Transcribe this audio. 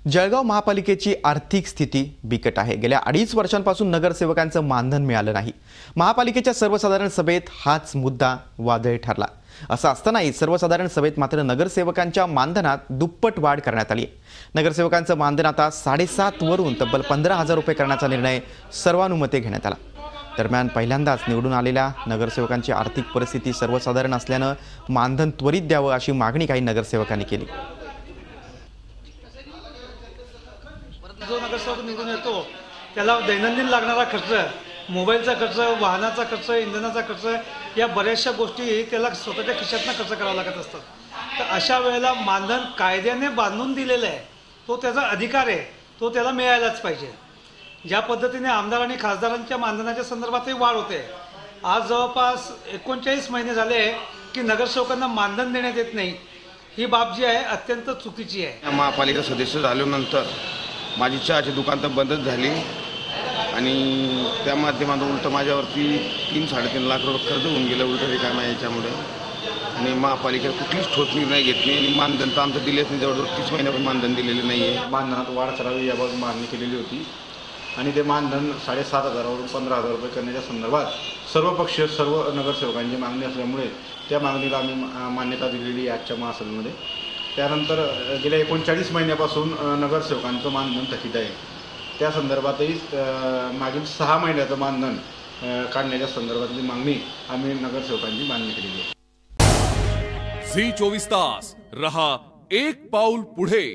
जळगाव महापालिकेची आर्थिक स्थिती बिकट आहे। गेल्या 2.5 वर्षांपासून नगरसेवकांचं मानधन मिळालं नाही। महापालिकेच्या सर्वसाधारण सभेत हाच मुद्दा वादळी ठरला। असं असतानाही सर्वसाधारण सभेत मात्र नगरसेवकांच्या मानधनात दुप्पट वाढ करण्यात आली। नगरसेवकांचं मानधन आता 7.5 वरून तब्बल 15,000 रुपये करण्याचा निर्णय सर्वानुमते घेण्यात आला। दरम्यान पहिल्यांदाच निवडून आलेल्या नगरसेवकांची आर्थिक परिस्थिती सर्वसाधारण असल्यानं मानधन त्वरित द्यावं अशी मागणी काही नगरसेवकांनी केली। जो नगरसेवक निवडून येतो त्याला दैनंदिन लागणारा खर्च, मोबाईलचा खर्च, वाहनाचा खर्च, इंधनाचा खर्च या बऱ्याचशा गोष्टी त्याला स्वतःच्या खिशातनं खर्च करावा लागत असतात। तर अशा वेळेला मानधन कायद्याने बांधून दिलेलं आहे, तो त्याचा अधिकार आहे, तो त्याला मिळायलाच पाहिजे। ज्या पद्धतीने आमदार आणि खासदारांच्या मानधनाच्या संदर्भातही वाढ होते, आज जवळपास 39 महिने झाले की नगरसेवकांना मानधन देण्यात येत नाही। ही बाब जी आहे अत्यंत चुकीची आहे। महापालिका सदस्य झाल्यानंतर माझी चहाची दुकान तर बंदच झाली आणि त्या माध्यमातून उलट माझ्यावरती 3-3.5 लाख रुपये खर्च होऊन गेलं उलट रिकाम्या याच्यामुळे। आणि महापालिका कुठलीच ठोस निर्णय घेत नाही आणि मानधन तर आमचं दिलेच नाही, जवळजवळ 30 महिन्यापासून मानधन दिलेलं नाही आहे। मानधनात वाढ करावी याबाबत मागणी केलेली होती आणि ते मानधन 7,500 वरून 15,000 रुपये करण्याच्या संदर्भात सर्वपक्षीय सर्व नगरसेवकांची मागणी असल्यामुळे त्या मागणीला आम्ही मान्यता दिलेली आहे आजच्या महासभेमध्ये। त्यानंतर गेल्या 39 महिन्यापासून नगरसेवकांचं मानधन थकीत आहे। त्या संदर्भातही मागील 6 महिन्याचं मानधन काढण्याच्या संदर्भातली मागणी आम्ही नगरसेवकांची मान्य केलेली आहे। झी 24 तास रहा एक पाऊल पुढे।